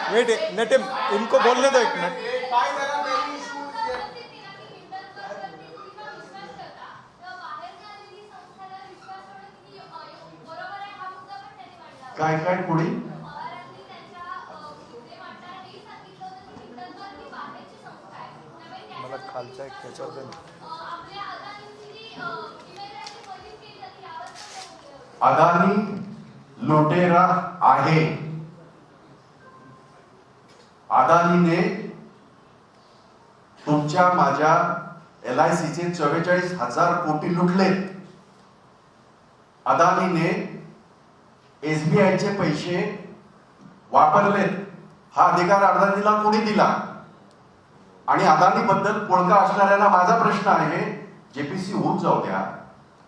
वेट नटिम, इनको बोलने दो एक मिनट। काय काय पुढे मला खालच्या एक त्याच्यावर दे. अदानी लुटेरा आहे। अदानीने तुमच्या माझ्या LIC चे 44,000 कोटी लुटले। अदानीने SBI चे पैसे वापरलेत। हा अधिकार अदानीला कोणी दिला? आणि अदानी बद्दल पोळका असणाऱ्यांना माझा प्रश्न आहे, जेपीसी होऊन जाऊ द्या,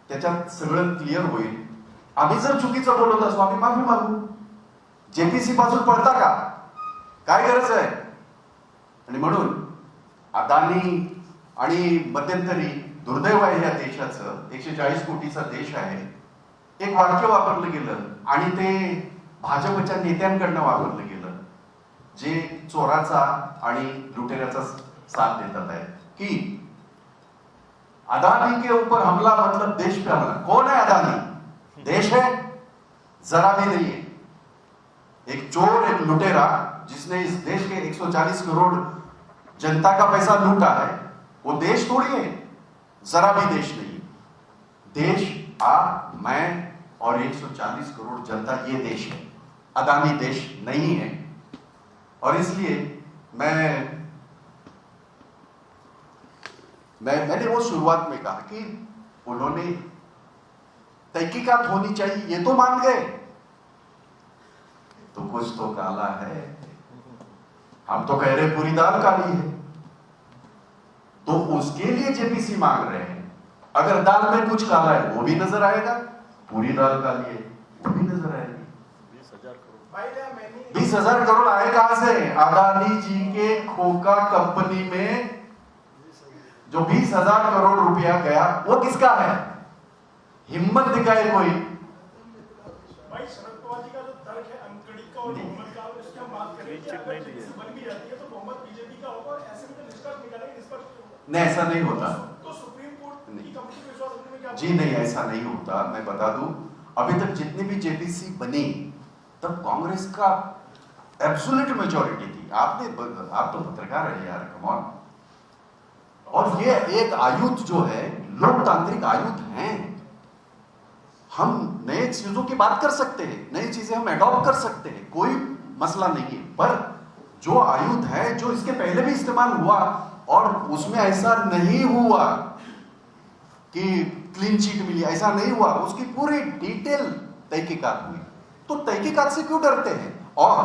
त्याच्यात सगळं क्लिअर होईल। आम्ही जर चुकीचं बोलत असू, आम्ही माफी मागू। जेपीसी पासून पळता का? काय गरज आहे? आणि म्हणून अदानी आणि मध्यंतरी दुर्दैव आहे या देशाचं, 140 कोटीचा देश आहे, एक वाक्य वापरलं गेलं आणि ते भाजपच्या नेत्यांकडनं वापरलं गेलं, जे चोराचा आणि लुटेऱ्याचा साथ देतात आहे, की अदानी के ऊपर हमला मतलब देश पे हमला। कौन है अदानी? देश है? जरा भी नहीं है। एक चोर, एक लुटेरा जिसने इस देश के 140 करोड़ जनता का पैसा लूटा है, वो देश थोड़ी है, जरा भी देश नहीं। देश आप, मैं और 140 करोड़ जनता, ये देश है, अदानी देश नहीं है। और इसलिए मैंने वो शुरुआत में कहा कि उन्होंने तहकीकात होनी चाहिए, ये तो मान गए, तो कुछ तो काला है। हम तो कह रहे पूरी दाल काली है, तो उसके लिए जेपीसी मांग रहे हैं। अगर दाल में कुछ काला है वो भी नजर आएगा, पूरी दाल काली है वो भी नजर आएगी। 20,000 करोड़ आए कहां से? अदानी जी के खोका कंपनी में जो 20,000 करोड़ रुपया गया, वो किसका है? हिम्मत दिखाए कोई। भाई शरद पवार जी का जो तर्क है अंकड़ी का और मोहम्मद का, उसकी हम बात करें, चिट नहीं दी है। बन भी जाती है तो बहुमत बीजेपी का होगा और ऐसे में तो निष्पक्ष निकालेंगे, निष्पक्ष होगा। नहीं, ऐसा नहीं होता। तो सुप्रीम कोर्ट की कंपनी पे विश्वास रखने में क्या? जी नहीं, ऐसा नहीं होता। मैं बता दूं, अभी तक जितनी भी जेपीसी बनी तब कांग्रेस का एब्सोल्यूट मेजॉरिटी थी। आप तो पत्रकार है यार, कम ऑन। और ये एक आयुध जो है, लोकतांत्रिक आयुध है। हम नए चीजों की बात कर सकते हैं, नई चीजें हम एडॉप्ट कर सकते हैं, कोई मसला नहीं है। पर जो आयुध है, जो इसके पहले भी इस्तेमाल हुआ और उसमें ऐसा नहीं हुआ कि क्लीन चिट मिली, ऐसा नहीं हुआ, उसकी पूरी डिटेल तहकीकात हुई। तो तहकीकात से क्यों डरते हैं? और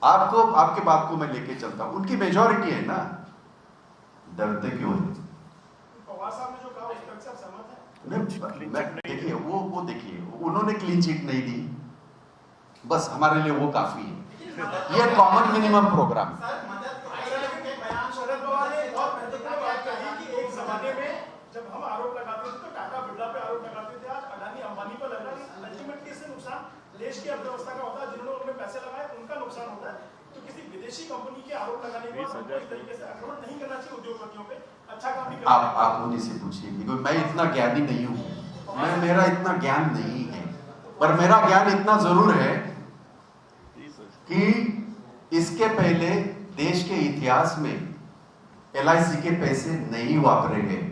आपको, आपके बात को मैं लेके चलता हूं, उनकी मेजॉरिटी है ना, डरते क्यों है? पवार साहब ने जो कहा उस तक से आप सहमत हैं? देखिए, वो देखिए, उन्होंने क्लीन चिट नहीं दी, बस हमारे लिए वो काफी है। ये कॉमन मिनिमम प्रोग्राम। सर मदद बयान शरद पवार ने बहुत महत्वपूर्ण बात कही कि एक जमाने में जब हम आरोप लगाते थे तो टाटा बिरला पे आरोप लगाते थे, आज अडानी अंबानी पर लग रहा है। अल्टीमेटली इससे नुकसान देश की अर्थव्यवस्था का होता है, जिन्होंने उनमें पैसे लगाए उनका नुकसान होता है। तो किसी विदेशी कंपनी के आरोप लगाने के बाद हमको इस तरीके से आक्रमण नहीं करना चाहिए उद्योगपतियों पे। अच्छा काम भी करना चाहिए। आप उन्हीं से पूछिए, क्योंकि मैं इतना ज्ञानी नहीं हूँ, मेरा इतना ज्ञान नहीं है। पर मेरा ज्ञान इतना जरूर है कि इसके पहले देश के इतिहास में LIC के पैसे नहीं वापरे गए।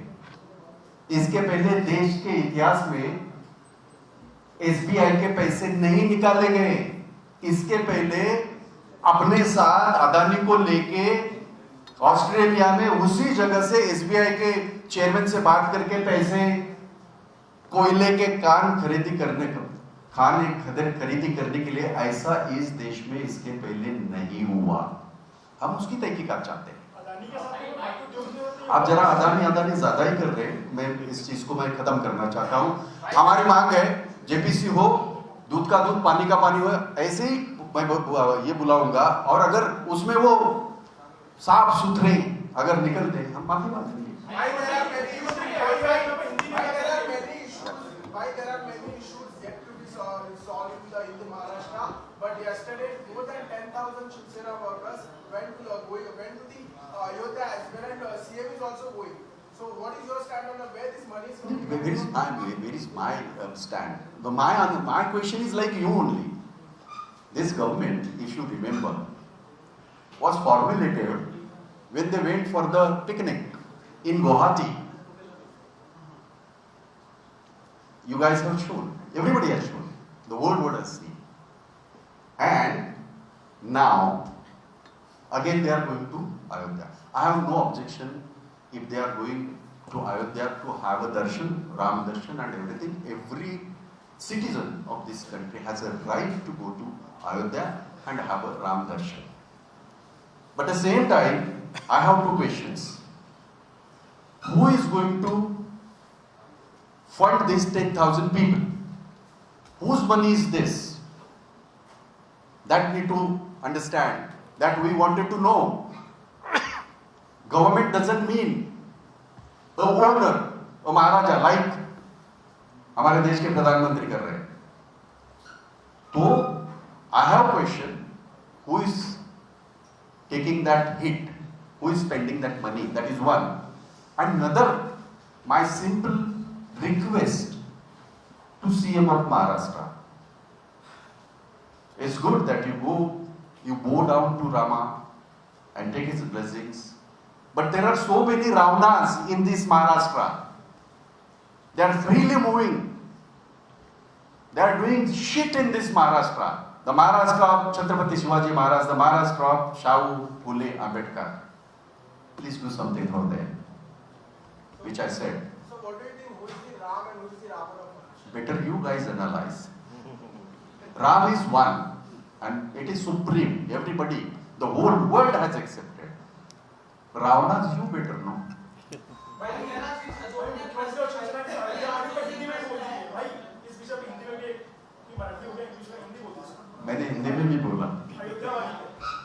इसके पहले देश के इतिहास में SBI के पैसे नहीं निकाले गए। इसके पहले अपने साथ अदानी को लेके ऑस्ट्रेलिया में उसी जगह से SBI के चेयरमैन से बात करके पैसे कोयले के कान खरीदी करने के लिए, ऐसा इस देश में इसके पहले नहीं हुआ। हम उसकी तहकीकात चाहते हैं। अडानी के साथ कोई बातचीत जो भी होती है। आप जरा अदानी ज्यादा ही कर रहे हैं। मैं इस चीज को मैं खत्म करना चाहता हूं। हमारी मांग है जेपीसी हो, दूध का दूध पानी का पानी हो, ऐसे ही मैं ये बुलाऊंगा। और अगर उसमें वो साफ सुथरे अगर निकलते, हम माफी मांगेंगे। But yesterday, more than 10,000 Shiv Sena workers went to the Ayodhya as well, and CM is also going. So, what is your stand on where this money is coming? Where is my stand? My question is like you only. This government, if you remember, was formulated when they went for the picnic in Guwahati. You guys have shown, everybody has shown, the whole world has seen. And now, again they are going to Ayodhya. I have no objection if they are going to Ayodhya to have a darshan, Ram darshan and everything. Every citizen of this country has a right to go to Ayodhya and have a Ram darshan. But at the same time, I have two questions. Who is going to fund these 10,000 people? Whose money is this? That need to understand, that we wanted to know. Government doesn't mean a owner, a Maharaja, like हमारे देश के प्रधानमंत्री कर रहे हैं। तो I have a question, who is taking that hit, who is spending that money? That is one. Another, my simple request to CM of Maharashtra. It's good that you bow down to Rama and take his blessings. But there are so many Ravanas in this Maharashtra. They are freely moving. They are doing shit in this Maharashtra. The Maharashtra of Chhatrapati Shivaji Maharaj, the Maharashtra of Shahu Phule Ambedkar. Please do something for them. Which I said. So, what do you think? Who is the Ram and who is the Ravana of Maharashtra? Better you guys analyze. Ram is one and it is supreme. Everybody, the whole world has accepted. Ravana, you better know. मैंने हिंदी में भी बोला।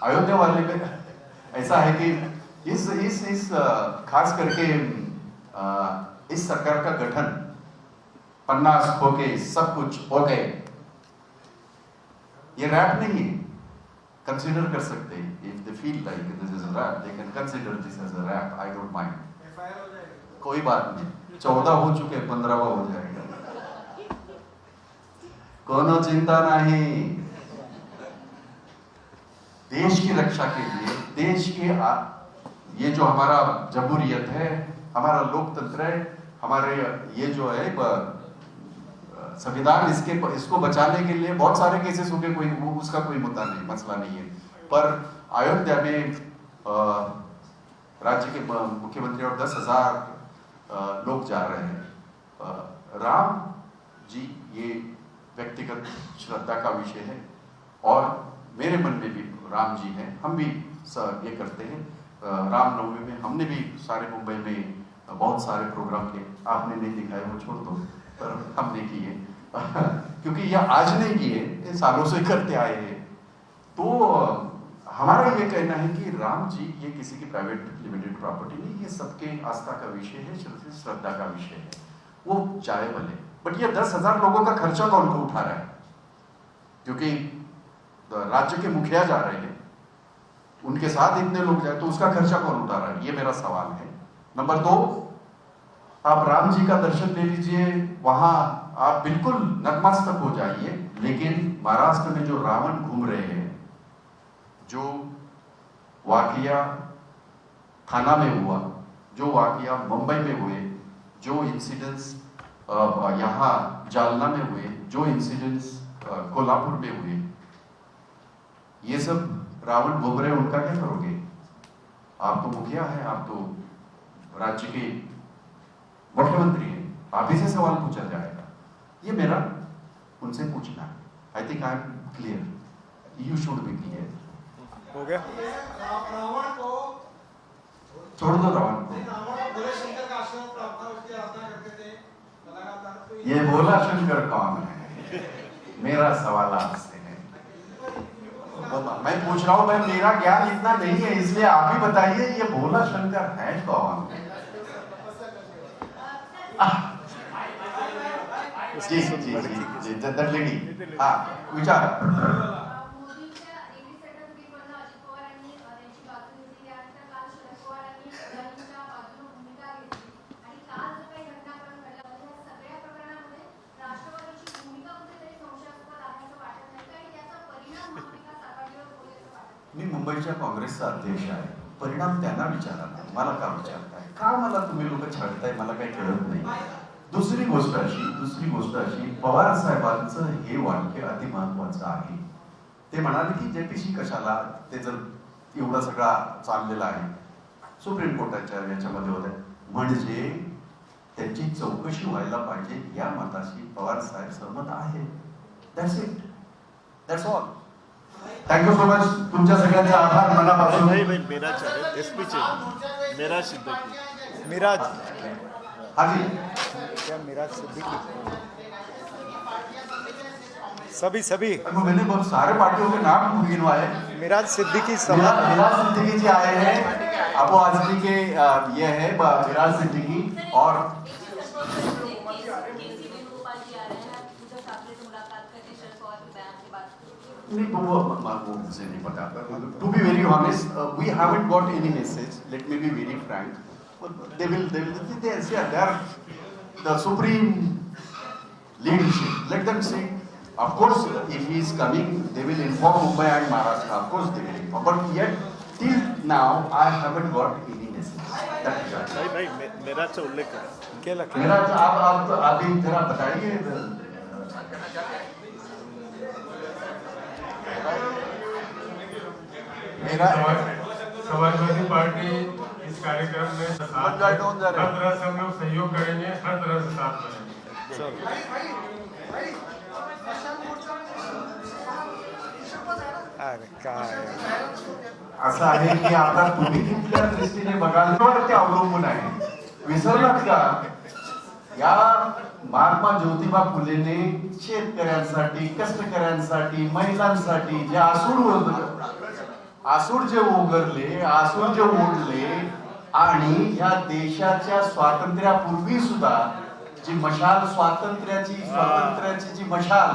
अयोध्या वाले में ऐसा है कि इस खास करके इस सरकार का गठन 50 हो के सब कुछ हो गए, ये रैप नहीं है। कंसिडर कर सकते हैं. If they feel like this is a rap, they can consider this as a rap. I don't mind. FIR हो जाएगा. कोई बात नहीं. 14 हो चुके, 15वां हो जाएगा. कोनो चिंता नहीं. देश की रक्षा के लिए, देश के ये जो हमारा जमहूरियत है, हमारा लोकतंत्र है, हमारे ये जो है संविधान, इसको बचाने के लिए बहुत सारे केसेस हो गए. कोई उसका कोई मुद्दा नहीं, मसला नहीं है. पर अयोध्या में राज्य के मुख्यमंत्री और 10,000 लोग जा रहे हैं. राम जी ये व्यक्तिगत श्रद्धा का विषय है और मेरे मन में भी राम जी हैं. हम भी ये करते हैं. रामनवमी में हमने भी सारे मुंबई में बहुत सारे प्रोग्राम किए. आपने नहीं दिखाए वो छोड़ दो, पर हमने किए. क्योंकि यह आज नहीं किए, ये सालों से करते आए हैं. तो हमारा ये कहना है कि राम जी ये किसी की प्राइवेट लिमिटेड प्रॉपर्टी नहीं, ये सबके आस्था का विषय है, श्रद्धा का विषय है. वो चाहे भले, बट ये 10,000 लोगों का खर्चा कौन को उठा रहा है? क्योंकि राज्य के मुखिया जा रहे हैं, उनके साथ इतने लोग जाए तो उसका खर्चा कौन उठा रहा है? ये मेरा सवाल है. नंबर 2, आप राम जी का दर्शन ले लीजिए, वहां आप बिल्कुल नतमस्तक हो जाइए. लेकिन महाराष्ट्र में जो रावण घूम रहे हैं, जो वाकया थाना में हुआ, जो वाकया मुंबई में हुए, जो इंसिडेंट्स यहाँ जालना में हुए, जो इंसिडेंट्स कोल्हापुर में हुए, ये सब रावण घूम रहे, उनका क्या करोगे? आप तो मुखिया हैं, आप तो राज्य के मुख्यमंत्री हैं, आप ही से सवाल पूछा जाएगा. ये मेरा उनसे पूछना है. I think I am clear. You should be clear. हो गया. रावण को छोड़ दो रावण को. रावण भोले शंकर का आश्रम प्राप्त था, उसकी आराधना करते थे लगातार. तो ये भोला शंकर कौन है? मेरा सवाल आपसे है. मैं पूछ रहा हूं, मैं मेरा ज्ञान इतना नहीं है, इसलिए आप ही बताइए ये भोला शंकर है कौन? जी जी जी जी जी. हाँ विचार. मोदींच्या ईडी सेटअप बिलवरनं अजित पवार यांनी त्यांची बाजू घेतली. त्यानंतर काल शरद पवार यांनी अदानीच्या बाजूने भूमिका घेतली आणि काल जो काही घटनाक्रम घडला, या सगळ्या प्रकरणामध्ये राष्ट्रवादीची भूमिका कुठेतरी संशयास्पद आहे असं वाटत नाही का? आणि त्याचा परिणाम महाविकास आघाडीवर होईल असं वाटत नाही? मी मुंबईच्या काँग्रेसचा अध्यक्ष आहे. परिणाम त्यांना विचारा ना, मला का विचारताय? का मला तुम्ही लोक छळताय? मला काही कळत नाही. दुसरी गोष्ट अशी पवार साहेबांचं हे वाक्य अति महत्वाचं आहे. ते म्हणाले की जेपीसी कशाला, ते जर एवढा सगळा चाललेला आहे, सुप्रीम कोर्टाच्या याच्यामध्ये होत आहे, म्हणजे त्याची चौकशी व्हायला पाहिजे या मताशी पवार साहेब सहमत आहे. That's it. That's all. Thank you so much. तुमच्या सगळ्यांचे आभार मनापासून. मिराज एसपी चे मिराज सिद्दीकी. मिराज हाजी क्या मिराज सिद्दीकी? सभी मैंने बहुत सारे पार्टियों के नाम गिनवाए. मिराज सिद्दीकी मिराज सिद्दीकी जी आए हैं, अबू आजमी के ये है मिराज सिद्दीकी. और नहीं वो मुझे नहीं पता. To be very honest, we haven't got any message. Let me be very frank. They are the supreme leadership. Let them see. Of course, if he is coming, they will inform Mumbai and Maharashtra. Of course, they will inform. But yet, till now, I haven't got any message. That is all. भाई मेरा से उल्लेख करा केला. मेरा आप अभी जरा बताइए. मेरा समाजवादी पार्टी इस कार्यक्रम में हर तरह से हम लोग सहयोग करेंगे, हर तरह से साथ करेंगे. अरे काय असं आहे की आता तुम्ही कुठल्या दृष्टीने बघाल ते अवलंबून आहे. विसरलात का? या महात्मा ज्योतिबा फुलेने शेतकऱ्यांसाठी, कष्टकऱ्यांसाठी, महिलांसाठी जे आसूड जे उगरले, आसूड जे ओढले, आणि या देशाच्या स्वातंत्र्यापूर्वी सुद्धा जी मशाल, स्वातंत्र्याची जी मशाल,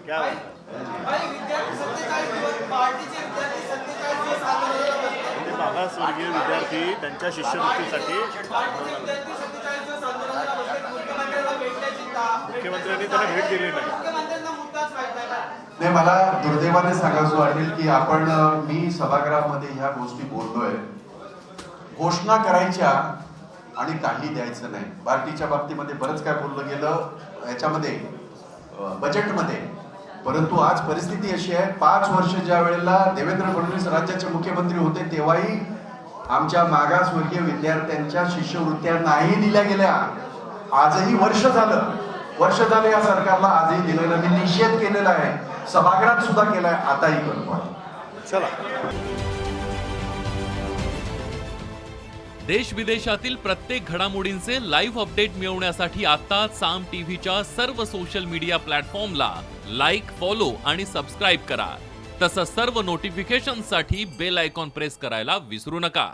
क्या विद्यार्थी 47 दिवस पार्टीचे विद्यार्थी 47 दिवस आंदोलनाला बसले. ते मागासवर्गीय विद्यार्थी त्यांच्या शिष्यवृत्तीसाठी पार्टीचे विद्यार्थी 47 दिवस आंदोलनाला बसले. मुख्यमंत्र्यांना भेटण्याची मुख्यमंत्र्यांनी त्यांना भेट दिली नाही. मुख्यमंत्र्यांना मुद्दाच माहित नाही. नाही, मला दुर्दैवाने सांगायचं वाटेल की मी सभागृहामध्ये ह्या गोष्टी बोललोय. घोषणा करायच्या आणि काही द्यायचं नाही. पार्टीच्या बाबतीमध्ये बरंच काय बोललं गेलं याच्यामध्ये बजेटमध्ये, परंतु आज परिस्थिती अशी आहे, 5 वर्ष ज्या वेळेला देवेंद्र फडणवीस राज्याचे मुख्यमंत्री होते तेव्हाही आमच्या मागासवर्गीय विद्यार्थ्यांच्या शिष्यवृत्त्या नाही दिल्या गेल्या. आजही वर्ष झालं या सरकारला आजही दिलेलं. मी निषेध केलेला आहे, सभागृहात सुद्धा केलाय, आताही करतो. चला. देश विदेशातील प्रत्येक घडामोडींचे लाईव्ह अपडेट मिळवण्यासाठी आता साम टीव्हीच्या सर्व सोशल मीडिया प्लॅटफॉर्मला लाईक, फॉलो आणि सबस्क्राईब करा. तसंच सर्व नोटिफिकेशनसाठी बेल आयकॉन प्रेस करायला विसरू नका.